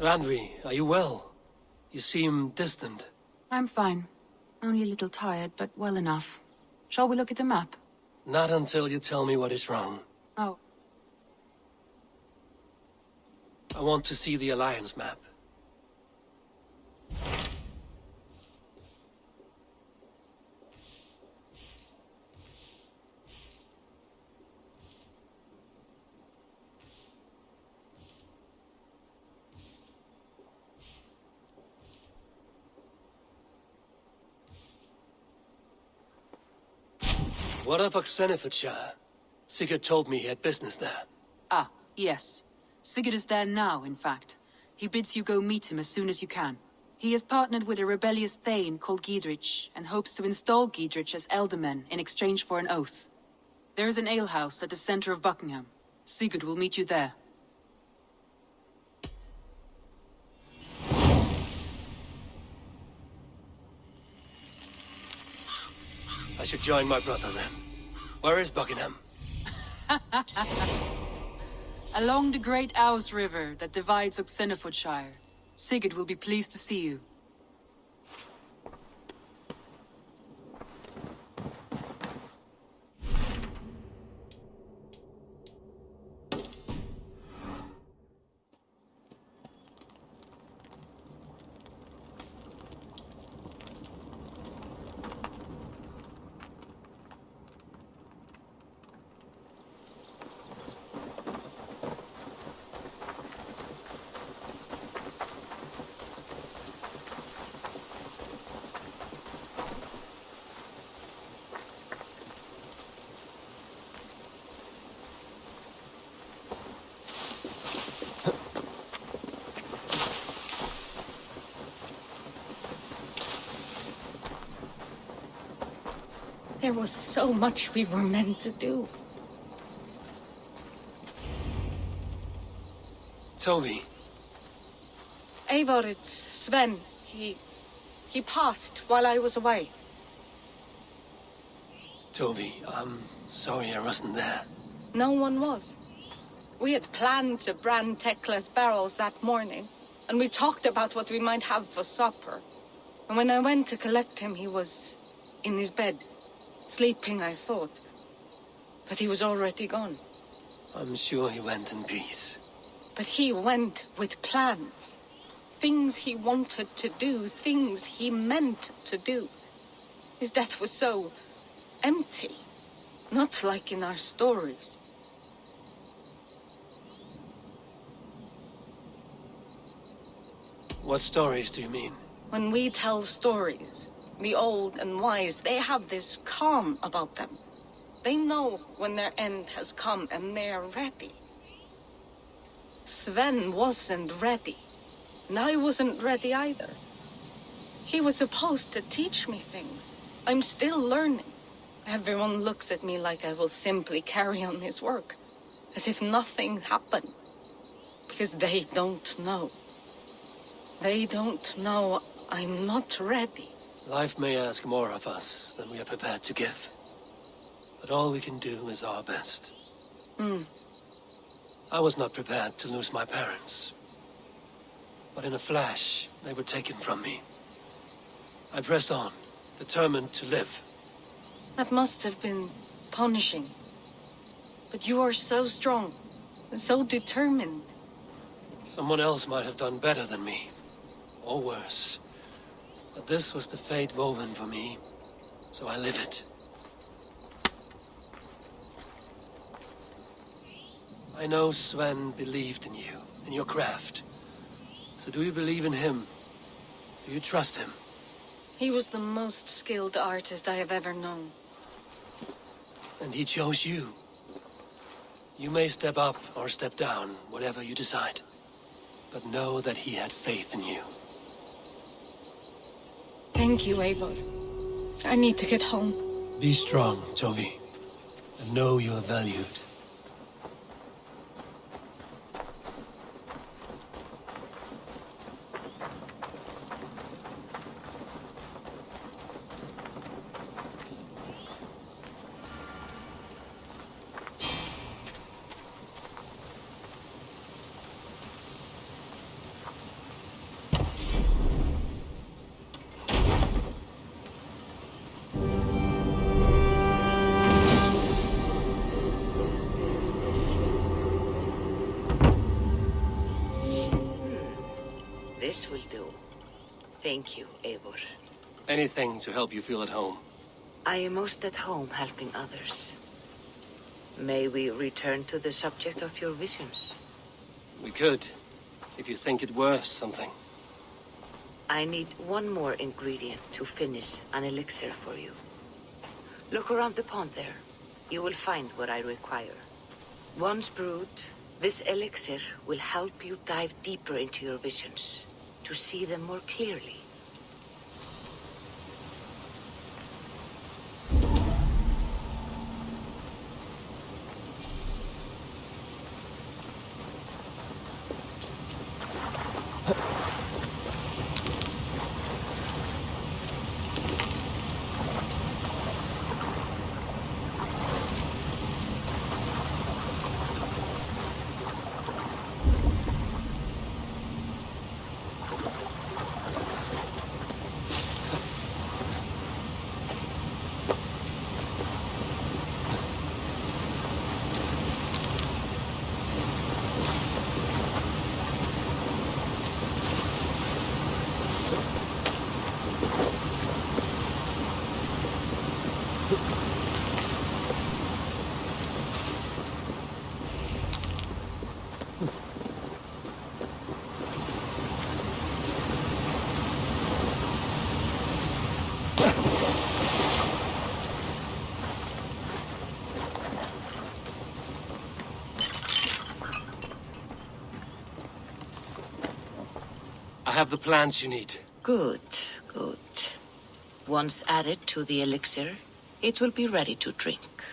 Randvi, are you well? You seem distant. I'm fine. Only a little tired, but well enough. Shall we look at the map? Not until you tell me what is wrong. Oh. I want to see the Alliance map. What of Oxenifordshire? Sigurd told me he had business there. Ah, yes. Sigurd is there now, in fact. He bids you go meet him as soon as you can. He has partnered with a rebellious Thane called Giedrich, and hopes to install Giedrich as Elderman in exchange for an oath. There is an alehouse at the center of Buckingham. Sigurd will meet you there. I should join my brother then. Where is Buckingham? Along the great Ouse River that divides Oxenifordshire. Sigurd will be pleased to see you. There was so much we were meant to do. Toby. Eivor, it's Sven. He passed while I was away. Toby, I'm sorry I wasn't there. No one was. We had planned to brand Tekla's barrels that morning, and we talked about what we might have for supper. And when I went to collect him, he was in his bed. Sleeping, I thought. But he was already gone. I'm sure he went in peace. But he went with plans. Things he wanted to do, things he meant to do. His death was so empty. Not like in our stories. What stories do you mean? When we tell stories, the old and wise, they have this calm about them. They know when their end has come and they're ready. Sven wasn't ready. And I wasn't ready either. He was supposed to teach me things. I'm still learning. Everyone looks at me like I will simply carry on his work. As if nothing happened. Because they don't know. They don't know I'm not ready. Life may ask more of us than we are prepared to give. But all we can do is our best. I was not prepared to lose my parents. But in a flash, they were taken from me. I pressed on, determined to live. That must have been punishing. But you are so strong, and so determined. Someone else might have done better than me. Or worse. But this was the fate woven for me, so I live it. I know Sven believed in you, in your craft. So do you believe in him? Do you trust him? He was the most skilled artist I have ever known. And he chose you. You may step up or step down, whatever you decide. But know that he had faith in you. Thank you, Eivor. I need to get home. Be strong, Toby. And know you are valued. This will do. Thank you, Eivor. Anything to help you feel at home. I am most at home helping others. May we return to the subject of your visions? We could, if you think it worth something. I need one more ingredient to finish an elixir for you. Look around the pond there. You will find what I require. Once brewed, this elixir will help you dive deeper into your visions, to see them more clearly. I have the plants you need. Good, good. Once added to the elixir, it will be ready to drink.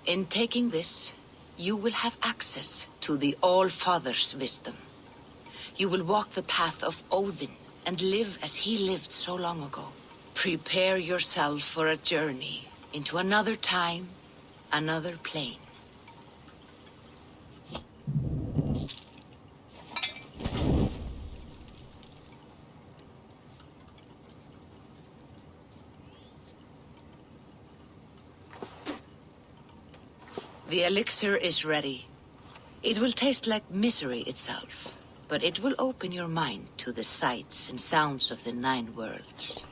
In taking this, you will have access to the All-Father's wisdom. You will walk the path of Odin and live as he lived so long ago. Prepare yourself for a journey into another time, another plane. The elixir is ready. It will taste like misery itself, but it will open your mind to the sights and sounds of the 9 worlds.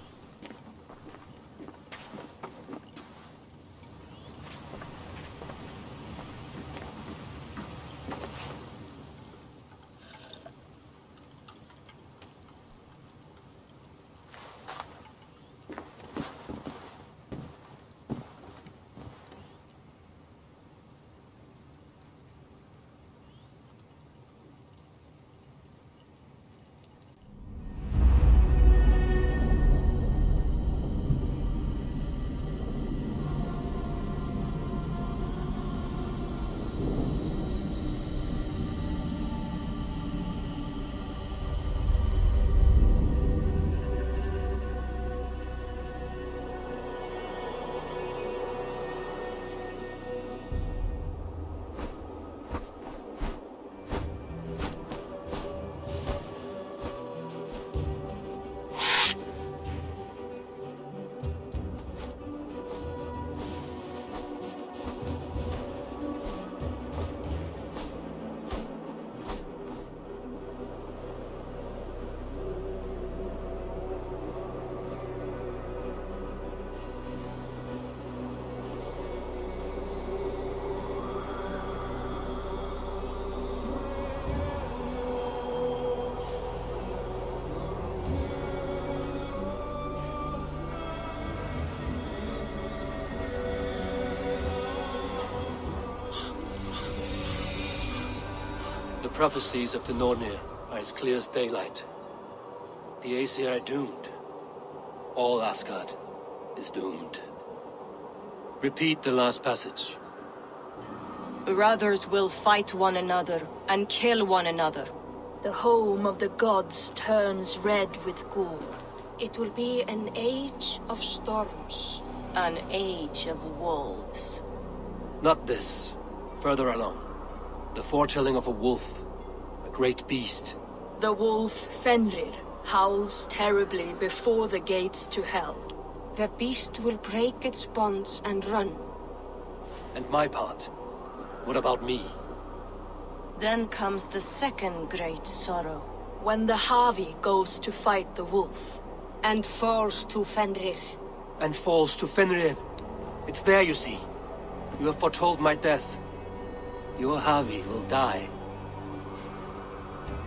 The prophecies of the Nornir are as clear as daylight. The Aesir are doomed. All Asgard is doomed. Repeat the last passage. Brothers will fight one another and kill one another. The home of the gods turns red with gore. It will be an age of storms. An age of wolves. Not this. Further along. The foretelling of a wolf. A great beast. The wolf Fenrir howls terribly before the gates to hell. The beast will break its bonds and run. And my part? What about me? Then comes the second great sorrow. When the Havi goes to fight the wolf. And falls to Fenrir. And falls to Fenrir. It's there, you see. You have foretold my death. Your Havi will die.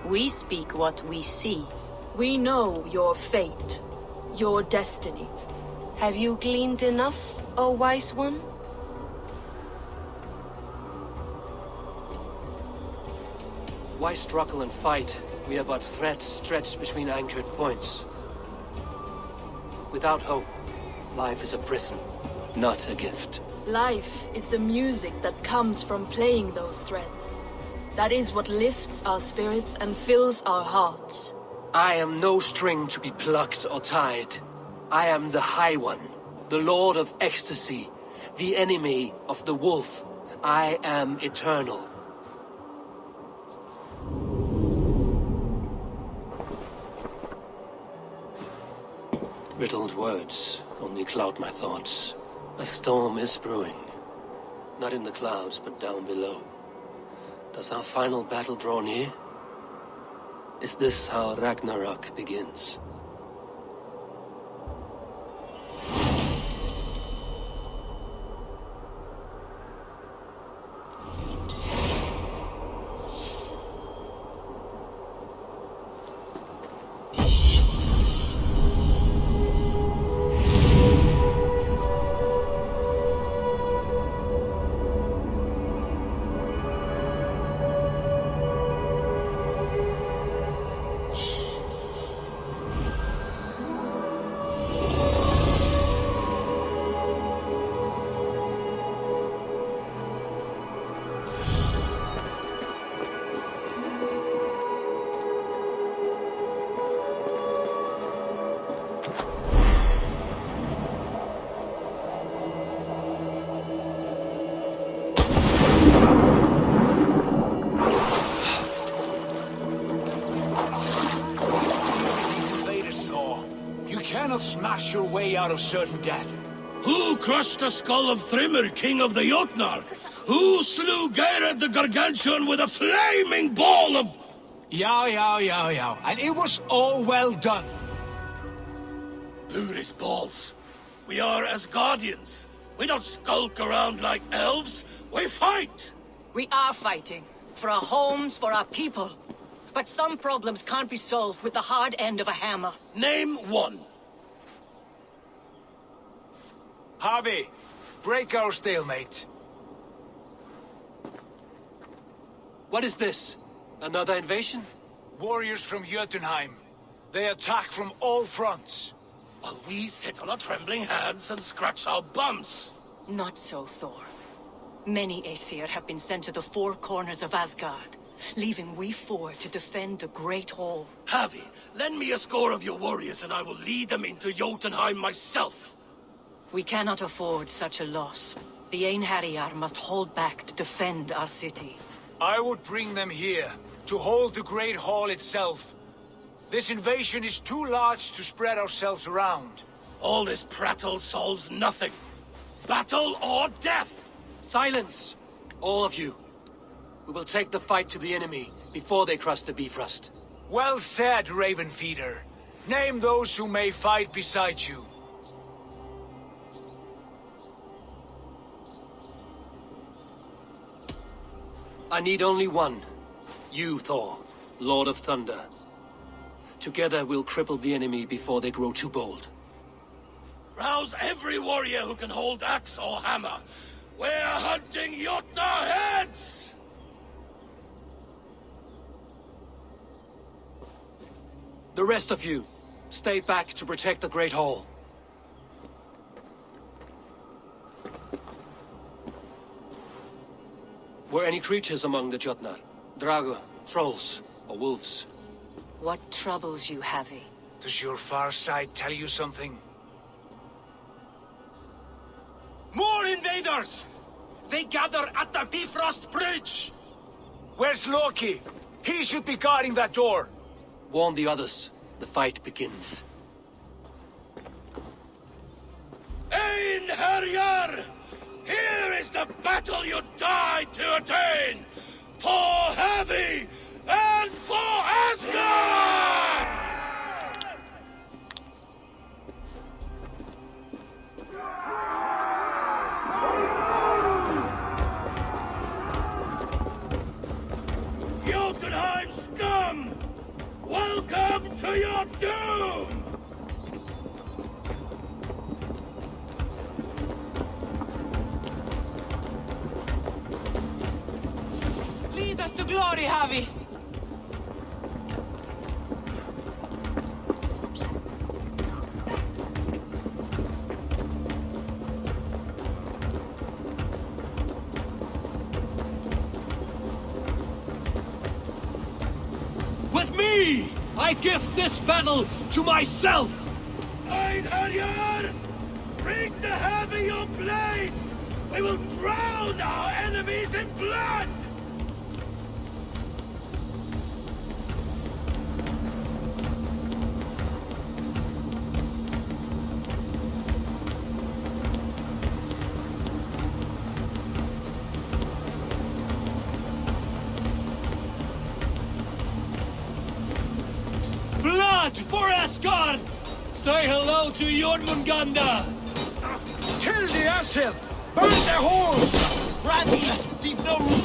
We speak what we see. We know your fate, your destiny. Have you gleaned enough, O wise one? Why struggle and fight if we are but threads stretched between anchored points? Without hope, life is a prison, not a gift. Life is the music that comes from playing those threads. That is what lifts our spirits and fills our hearts. I am no string to be plucked or tied. I am the High One, the Lord of Ecstasy, the enemy of the wolf. I am eternal. Riddled words only cloud my thoughts. A storm is brewing. Not in the clouds, but down below. Does our final battle draw near? Is this how Ragnarok begins? Smash your way out of certain death. Who crushed the skull of Thrimr, king of the Jotnar? Who slew Geirad the Gargantuan with a flaming ball of... Yow. And it was all well done. Booris balls. We are Asgardians. We don't skulk around like elves. We fight! We are fighting. For our homes, for our people. But some problems can't be solved with the hard end of a hammer. Name one. Harvey, break our stalemate. What is this? Another invasion? Warriors from Jotunheim. They attack from all fronts. While we sit on our trembling hands and scratch our bums. Not so, Thor. Many Aesir have been sent to the four corners of Asgard, leaving we four to defend the Great Hall. Havi, lend me a score of your warriors and I will lead them into Jotunheim myself. We cannot afford such a loss. The Einherjar must hold back to defend our city. I would bring them here, to hold the Great Hall itself. This invasion is too large to spread ourselves around. All this prattle solves nothing. Battle or death! Silence! All of you. We will take the fight to the enemy before they cross the Bifrost. Well said, Ravenfeeder. Name those who may fight beside you. I need only one. You, Thor, Lord of Thunder. Together we'll cripple the enemy before they grow too bold. Rouse every warrior who can hold axe or hammer. We're hunting Jotnar heads! The rest of you, stay back to protect the Great Hall. Were any creatures among the Jotnar? Drago, trolls, or wolves? What troubles you, Havi? Does your far side tell you something? More invaders! They gather at the Bifrost Bridge! Where's Loki? He should be guarding that door. Warn the others. The fight begins. Einherjar! Here is the battle you died to attain! For Havi and for Asgard! Asgard! Jotunheim scum! Welcome to your doom! Lead us to glory, Javi! With me! I gift this battle to myself! Einherjar! Bring the heavy your blades! We will drown our enemies in blood! Blood for Asgard! Say hello to Jormungandr! Kill the asshole! Burn their halls! Randy, leave no room!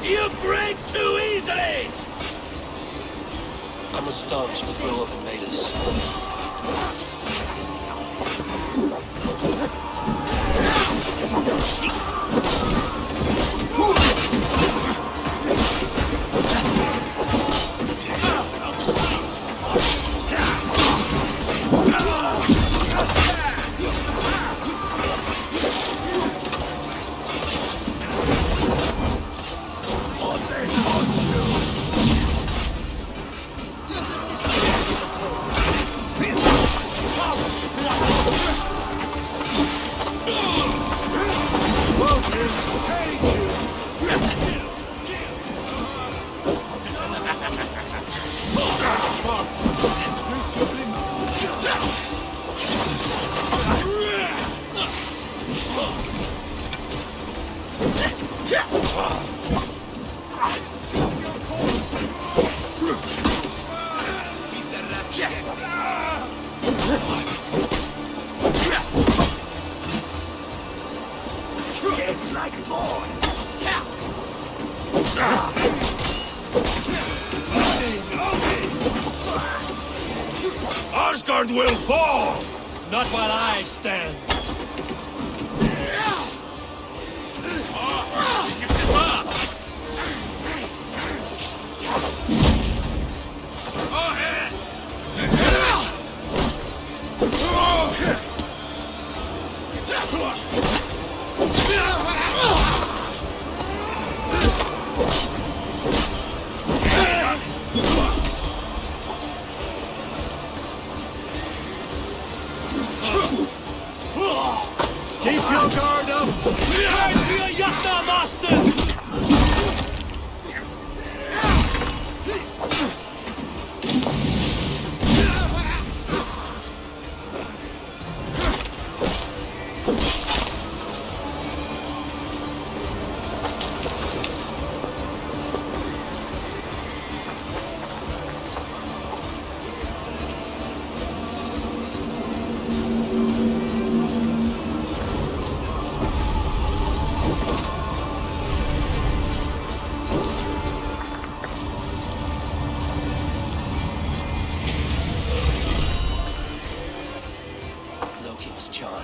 You break too easily! I must staunch the flow of invaders. It's like boy! Asgard will fall! Not while I stand.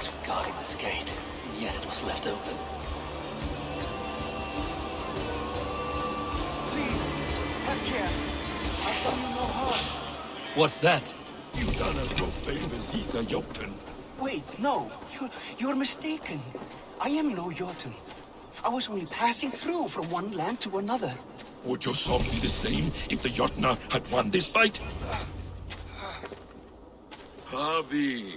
guards were guarding this gate, and yet it was left open. Please, have care. I've done you no harm. What's that? You done us no favors either, Jotun. Wait, no. You're mistaken. I am no Jotun. I was only passing through from one land to another. Would your song be the same if the Jotnar had won this fight? Harvey,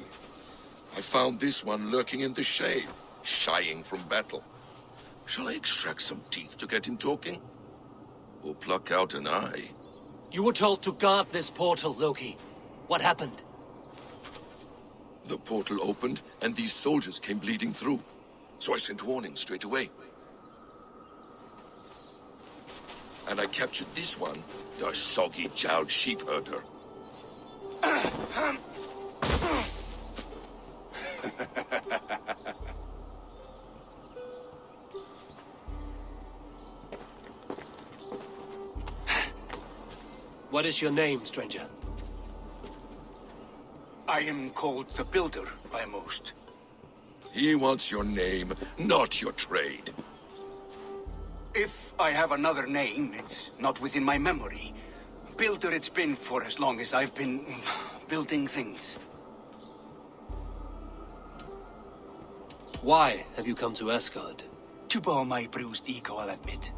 I found this one lurking in the shade, shying from battle. Shall I extract some teeth to get him talking? Or pluck out an eye? You were told to guard this portal, Loki. What happened? The portal opened, and these soldiers came bleeding through. So I sent warning straight away. And I captured this one, the soggy-jowled sheep herder. What is your name, stranger? I am called the Builder by most. He wants your name, not your trade. If I have another name, it's not within my memory. Builder it's been for as long as I've been building things. Why have you come to Asgard? To bow my bruised ego, I'll admit.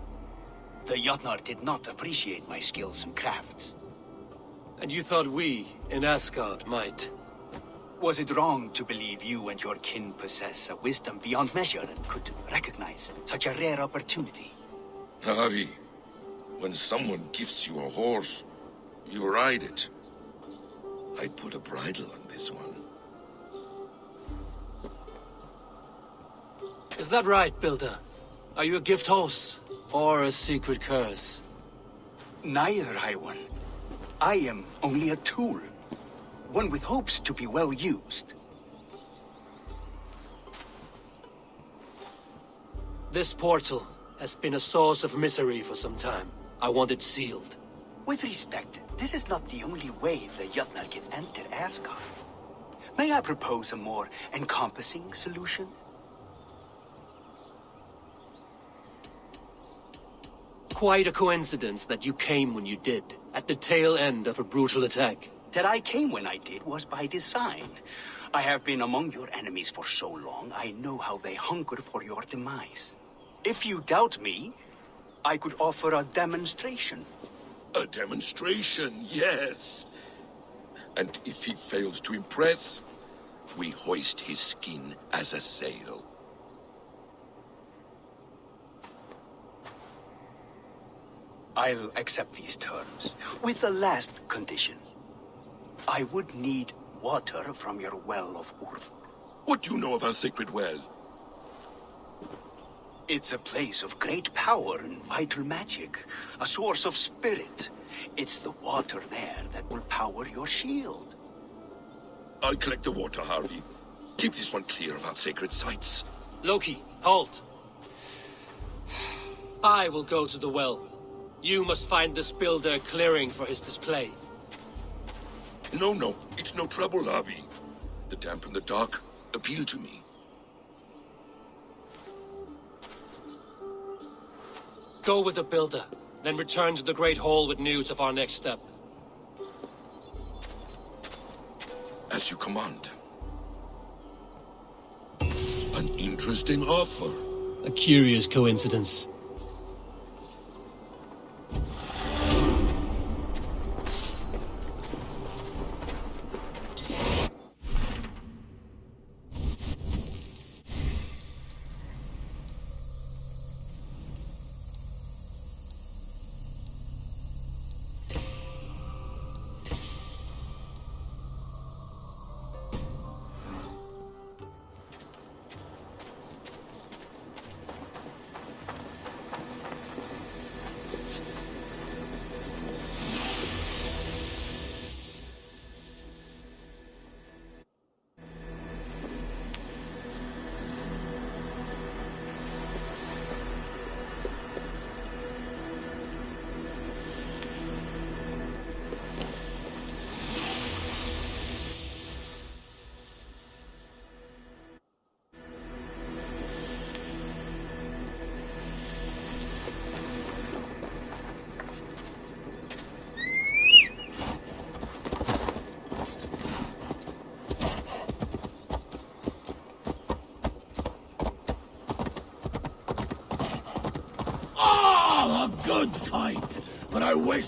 The Jotnar did not appreciate my skills and crafts. And you thought we, in Asgard, might? Was it wrong to believe you and your kin possess a wisdom beyond measure and could recognize such a rare opportunity? Harvey, when someone gifts you a horse, you ride it. I'd put a bridle on this one. Is that right, Builder? Are you a gift horse, or a secret curse? Neither, High One. I am only a tool. One with hopes to be well used. This portal has been a source of misery for some time. I want it sealed. With respect, this is not the only way the Jotnar can enter Asgard. May I propose a more encompassing solution? Quite a coincidence that you came when you did, at the tail end of a brutal attack. That I came when I did was by design. I have been among your enemies for so long, I know how they hunger for your demise. If you doubt me, I could offer a demonstration. A demonstration, yes. And if he fails to impress, we hoist his skin as a sail. I'll accept these terms, with the last condition. I would need water from your well of Urth. What do you know of our sacred well? It's a place of great power and vital magic, a source of spirit. It's the water there that will power your shield. I'll collect the water, Harvey. Keep this one clear of our sacred sites. Loki, halt! I will go to the well. You must find this builder a clearing for his display. No, it's no trouble, Harvey. The damp and the dark appeal to me. Go with the builder, then return to the Great Hall with news of our next step. As you command. An interesting offer. A curious coincidence. fight, but I wish...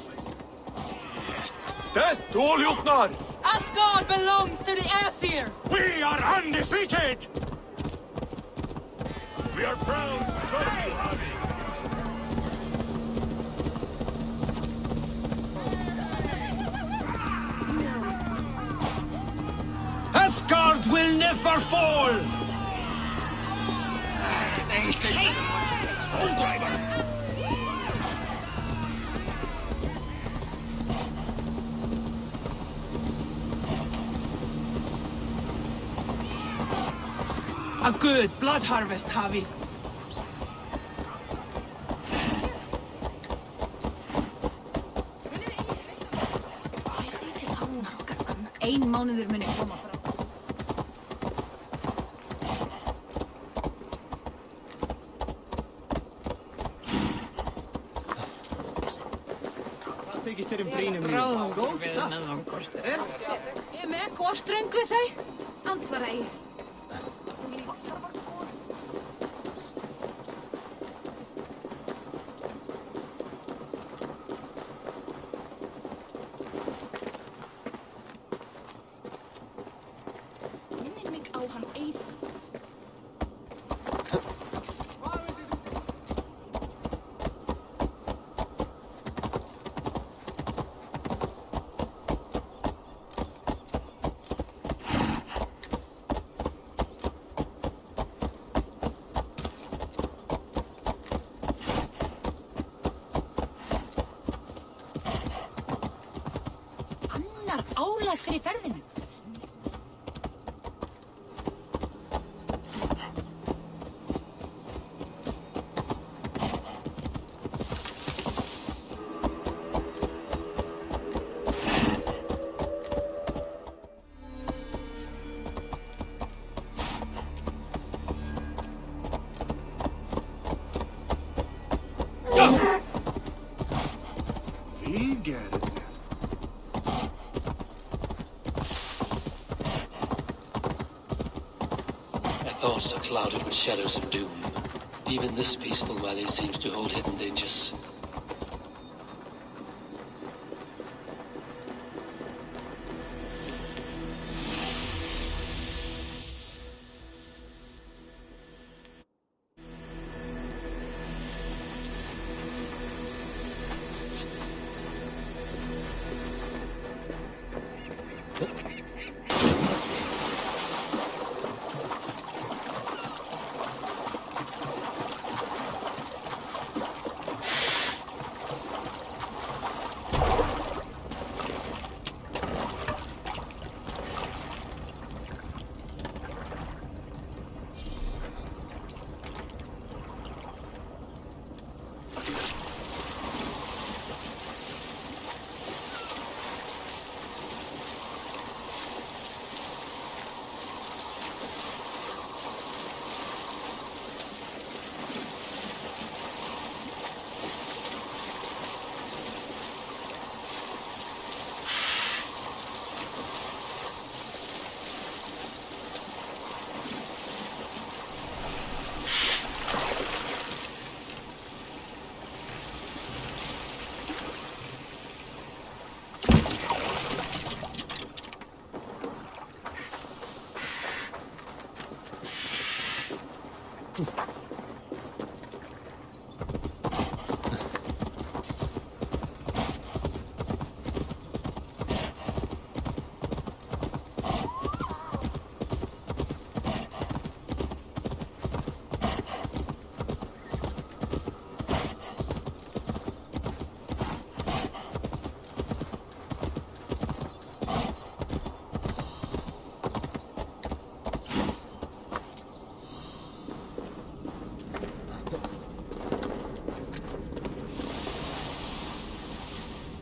Death to all Jotnar! Asgard belongs to the Aesir! We are undefeated! We are proud to show you, Harvey. Asgard will never fall! Hold, driver! A good blood harvest, Javi. Ein mánuður muni koma frá. Hvað þykist þér brínum Bráðum við neðan kosturinn. Ég með koströng við þau. Ansvara ég. Minnir mig á hann Eið. Annar álag fyrir ferðinu. We get it. My thoughts are clouded with shadows of doom. Even this peaceful valley seems to hold hidden dangers.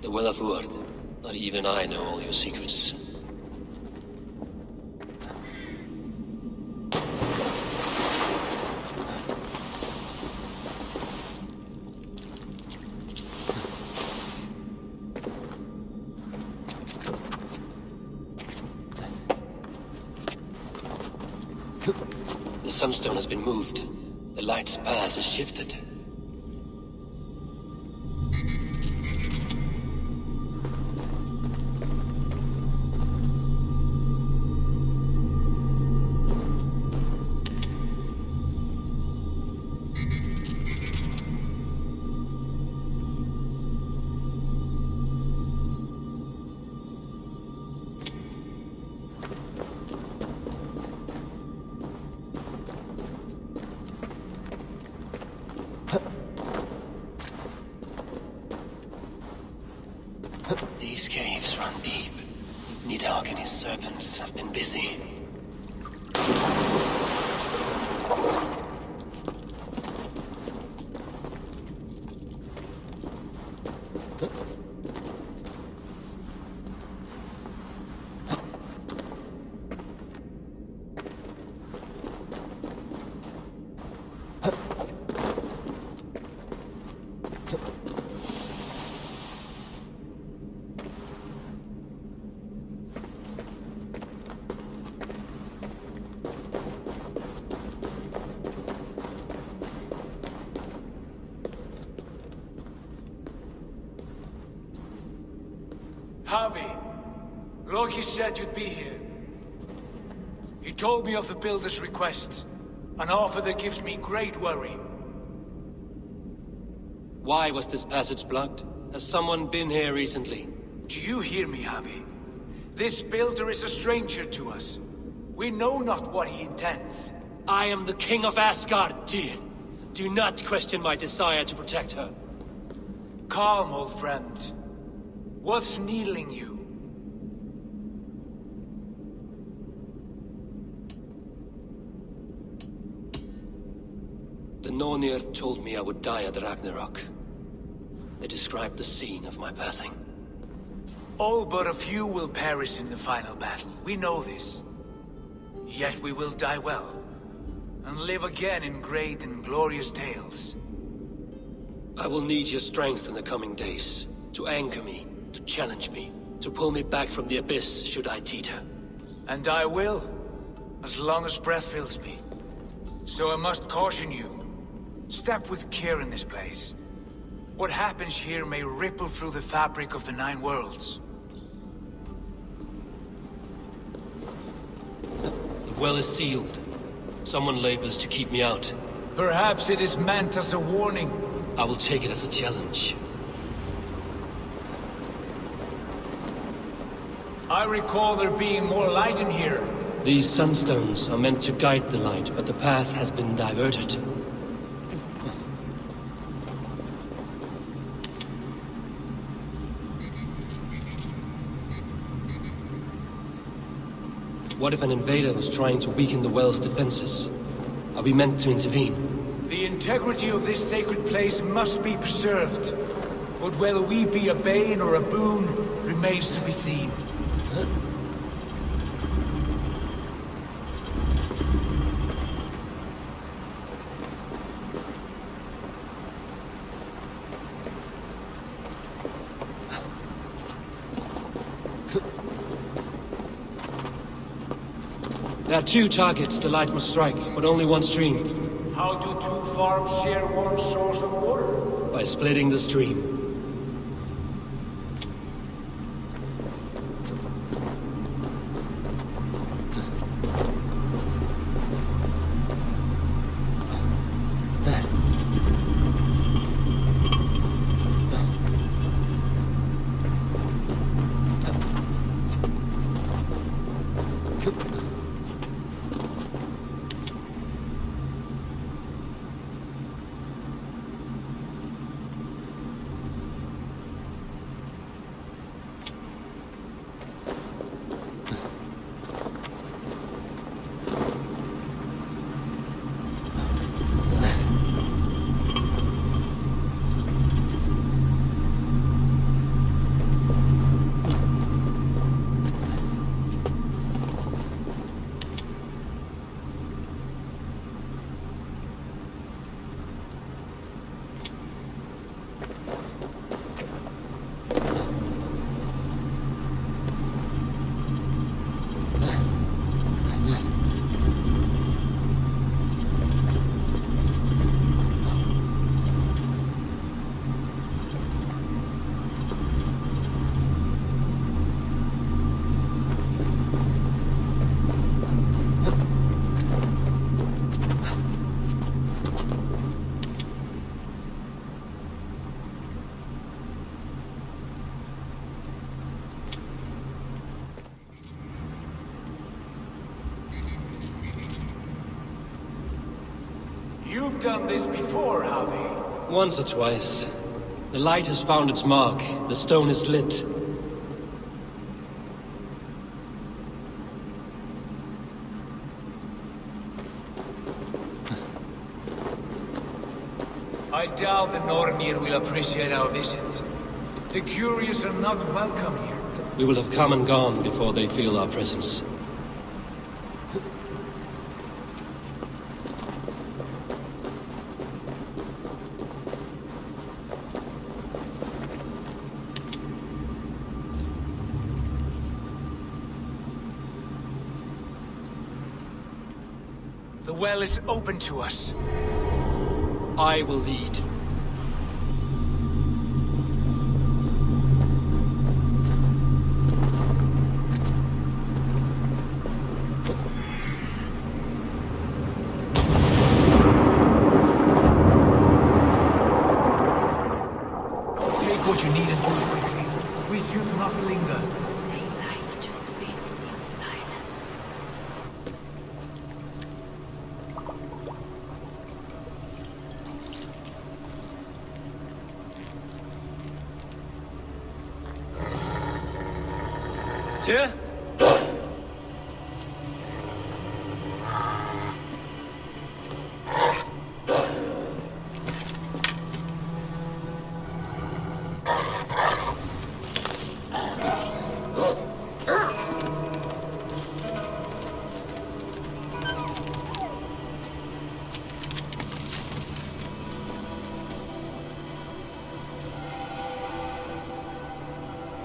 The Well of Word. Not even I know all your secrets. The sunstone has been moved. The light's path is shifted. These caves run deep. Nidhogg and his serpents have been busy. Harvey, Loki said you'd be here. He told me of the Builder's request, an offer that gives me great worry. Why was this passage blocked? Has someone been here recently? Do you hear me, Harvey? This Builder is a stranger to us. We know not what he intends. I am the King of Asgard, Tyr. Do not question my desire to protect her. Calm, old friend. What's needling you? The Nornir told me I would die at Ragnarok. They described the scene of my passing. All but a few will perish in the final battle. We know this. Yet we will die well, and live again in great and glorious tales. I will need your strength in the coming days, to anchor me, to challenge me, to pull me back from the abyss should I teeter. And I will, as long as breath fills me. So I must caution you. Step with care in this place. What happens here may ripple through the fabric of the Nine Worlds. The well is sealed. Someone labors to keep me out. Perhaps it is meant as a warning. I will take it as a challenge. I recall there being more light in here. These sunstones are meant to guide the light, but the path has been diverted. What if an invader was trying to weaken the well's defenses? Are we meant to intervene? The integrity of this sacred place must be preserved. But whether we be a bane or a boon remains to be seen. There are two targets the light must strike, but only one stream. How do two farms share one source of water? By splitting the stream. You've done this before, Harvey. Once or twice. The light has found its mark. The stone is lit. I doubt the Nornir will appreciate our visit. The curious are not welcome here. We will have come and gone before they feel our presence. The well is open to us. I will lead. Take what you need and do it quickly. We should not linger. They like to spin in silence. Tyr?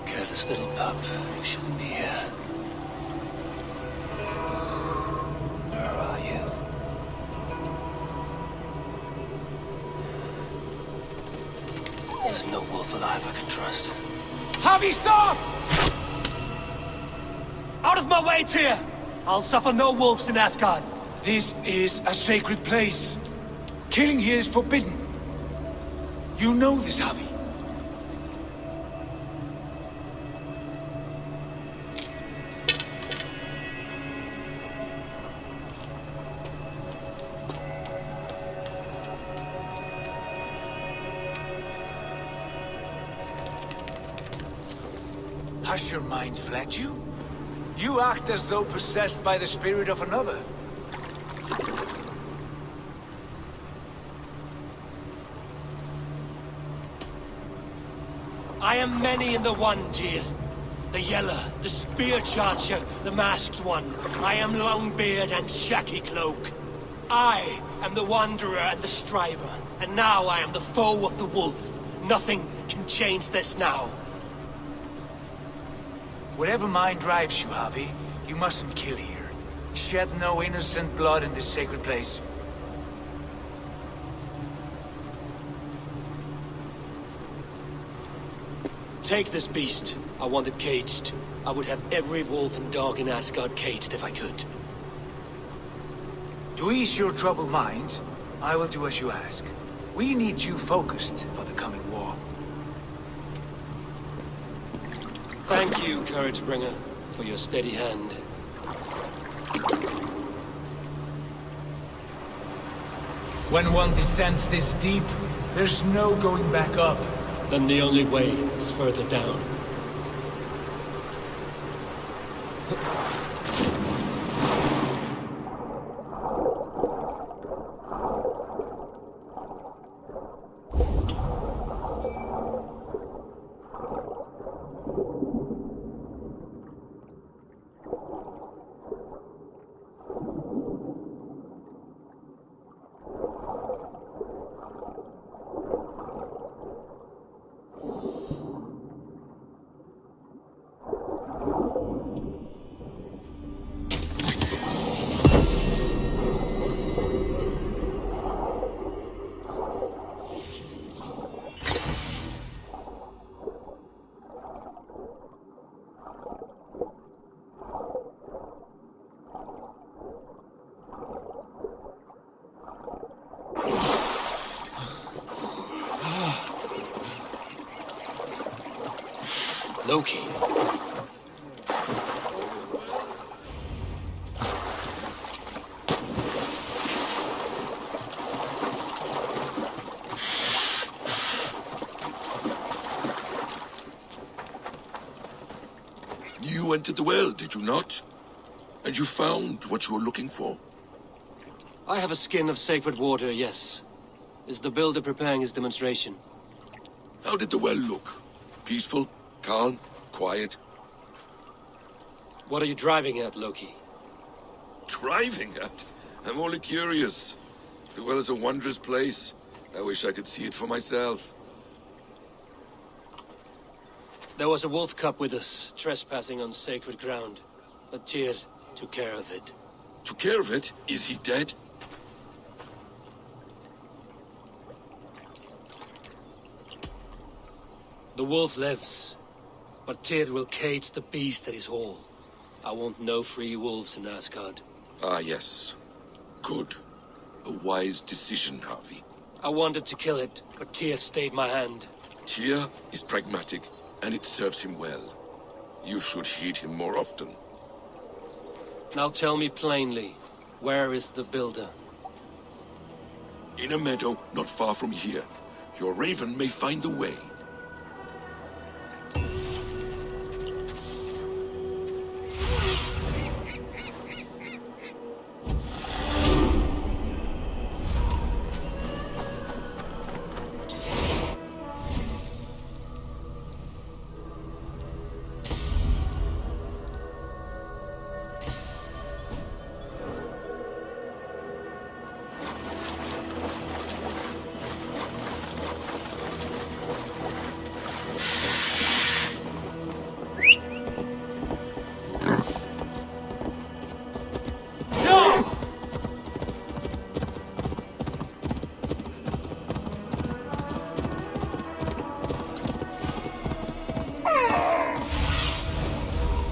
Careless little pup. You shouldn't be here. Where are you? There's no wolf alive I can trust. Javi, stop! Out of my way, Tyr! I'll suffer no wolves in Asgard. This is a sacred place. Killing here is forbidden. You know this, Javi. Has your mind fled you? You act as though possessed by the spirit of another. I am many in the one, Tyr. The Yeller, the Spear Charger, the Masked One. I am Longbeard and Shaky Cloak. I am the Wanderer and the Striver. And now I am the foe of the Wolf. Nothing can change this now. Whatever mind drives you, Javi, you mustn't kill here. Shed no innocent blood in this sacred place. Take this beast. I want it caged. I would have every wolf and dog in Asgard caged if I could. To ease your troubled mind, I will do as you ask. We need you focused for the coming war. Thank you, Couragebringer, for your steady hand. When one descends this deep, there's no going back up. Then the only way is further down. Loki. You entered the well, did you not? And you found what you were looking for? I have a skin of sacred water, yes. Is the builder preparing his demonstration? How did the well look? Peaceful? Calm? Quiet? What are you driving at, Loki? Driving at? I'm only curious. The well is a wondrous place. I wish I could see it for myself. There was a wolf cub with us, trespassing on sacred ground. But Tyr took care of it. Took care of it? Is he dead? The wolf lives, but Tyr will cage the beast at his hall. I want no free wolves in Asgard. Ah, yes. Good. A wise decision, Harvey. I wanted to kill it, but Tyr stayed my hand. Tyr is pragmatic, and it serves him well. You should heed him more often. Now tell me plainly, where is the builder? In a meadow not far from here. Your raven may find the way.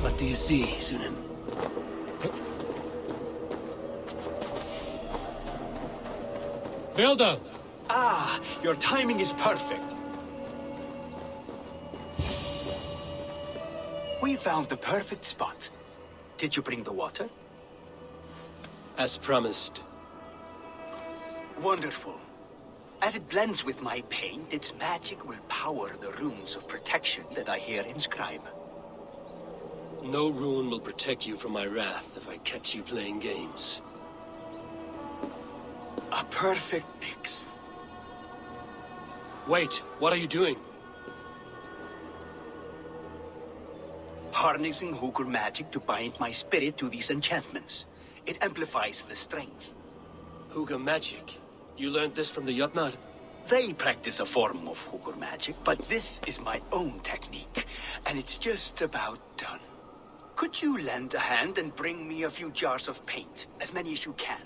What do you see, Sunan? Builder! Ah, your timing is perfect. We found the perfect spot. Did you bring the water? As promised. Wonderful. As it blends with my paint, its magic will power the runes of protection that I hear inscribe. No rune will protect you from my wrath if I catch you playing games. A perfect mix. Wait, what are you doing? Harnessing Hooker magic to bind my spirit to these enchantments. It amplifies the strength. Hooker magic? You learned this from the Jotnar? They practice a form of Hooker magic, but this is my own technique, and it's just about done. Could you lend a hand and bring me a few jars of paint? As many as you can.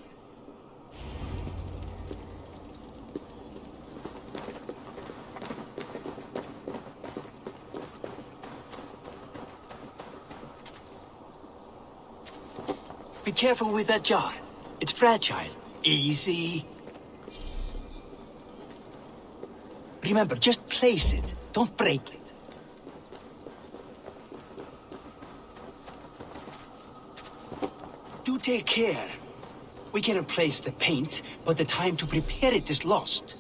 Be careful with that jar. It's fragile. Easy. Remember, just place it. Don't break it. Do take care. We can replace the paint, but the time to prepare it is lost.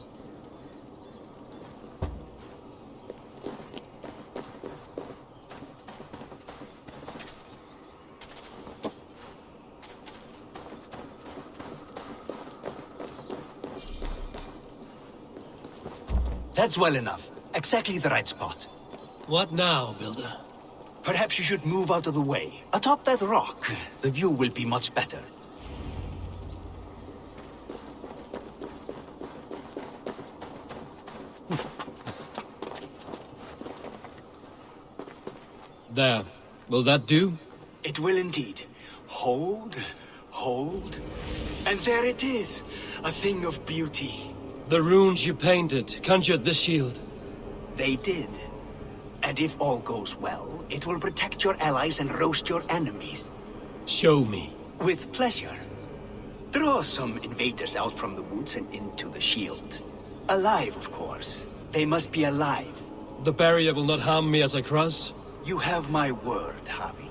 That's well enough. Exactly the right spot. What now, Builder? Perhaps you should move out of the way. Atop that rock, the view will be much better. There. Will that do? It will indeed. Hold, hold, and there it is. A thing of beauty. The runes you painted conjured this shield. They did. And if all goes well, it will protect your allies and roast your enemies. Show me. With pleasure. Draw some invaders out from the woods and into the shield. Alive, of course. They must be alive. The barrier will not harm me as I cross? You have my word, Harvey.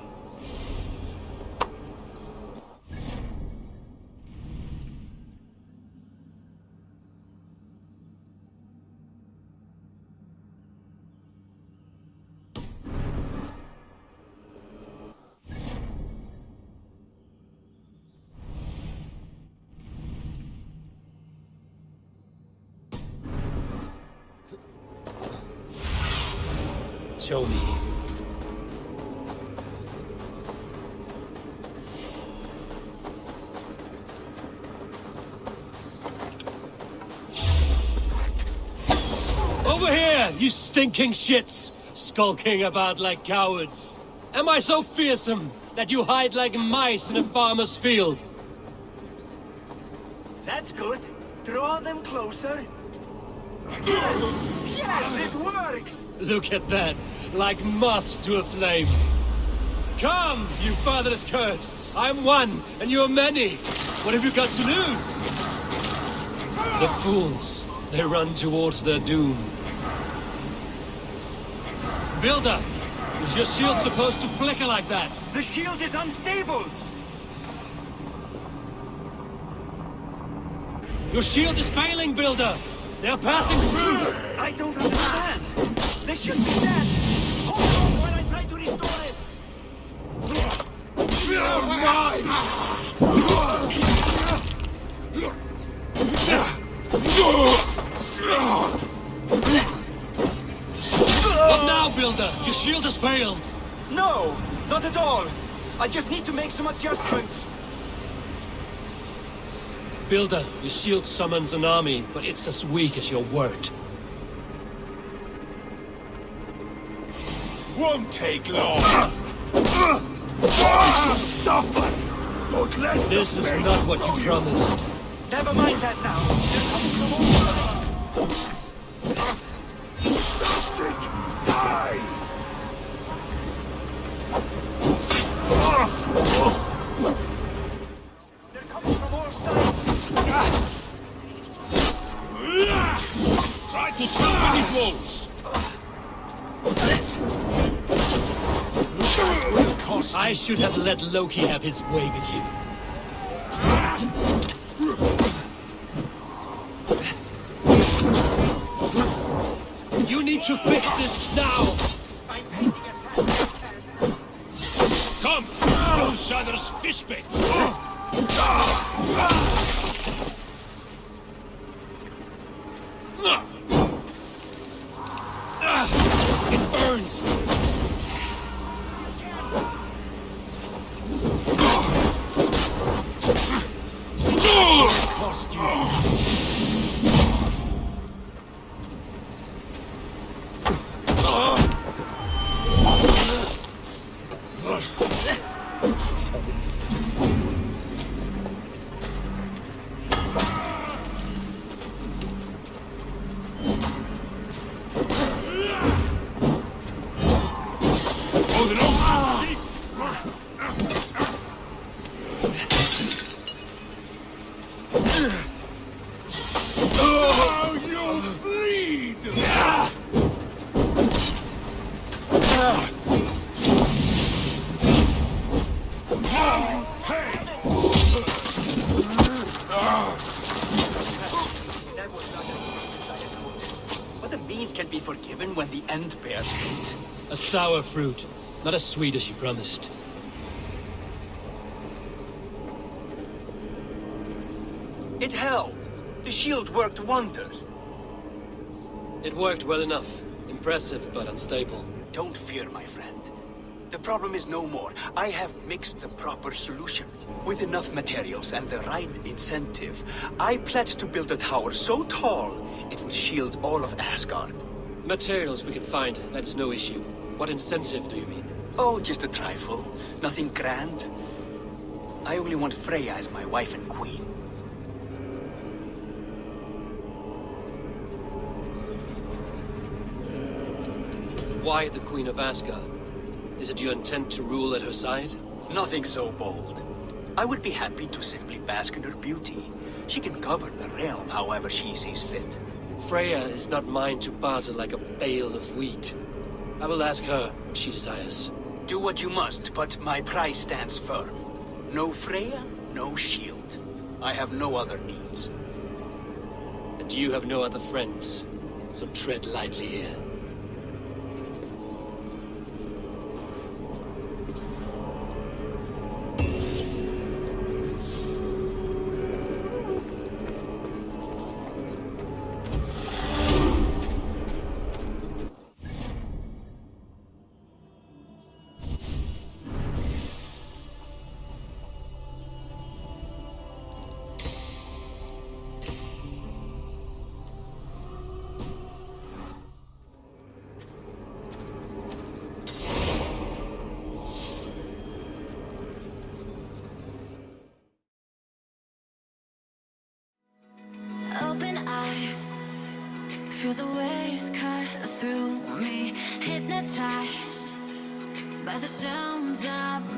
Show me. Over here, you stinking shits! Skulking about like cowards. Am I so fearsome that you hide like mice in a farmer's field? That's good. Draw them closer. Yes! Yes, it works! Look at that, like moths to a flame. Come, you fatherless curse! I'm one, and you're many. What have you got to lose? The fools, they run towards their doom. Builder, is your shield supposed to flicker like that? The shield is unstable! Your shield is failing, Builder! They're passing through! I don't understand! They should be dead! Hold on while I try to restore it! What now, Builder? Your shield has failed! No! Not at all! I just need to make some adjustments! Builder, your shield summons an army, but it's as weak as your word. Won't take long. Suffer. Don't let This is not what you promised. Never mind that now. They're coming from all sides. That's it. Die. They're coming from all sides. Try to stop when he blows. I should have let Loki have his way with you. You need to fix this now! Come, Outsiders fistbait. It burns! But the means can be forgiven when the end bears fruit. A sour fruit, not as sweet as you promised. It held. The shield worked wonders. It worked well enough. Impressive, but unstable. Don't fear, my friend. The problem is no more. I have mixed the proper solution. With enough materials and the right incentive, I pledge to build a tower so tall, it would shield all of Asgard. Materials we can find, that is no issue. What incentive do you mean? Oh, just a trifle. Nothing grand. I only want Freya as my wife and queen. Why the Queen of Asgard? Is it your intent to rule at her side? Nothing so bold. I would be happy to simply bask in her beauty. She can govern the realm however she sees fit. Freya is not mine to barter like a bale of wheat. I will ask her what she desires. Do what you must, but my price stands firm. No Freya, no shield. I have no other needs. And you have no other friends, so tread lightly here. Feel the waves cut through me, hypnotized by the sounds of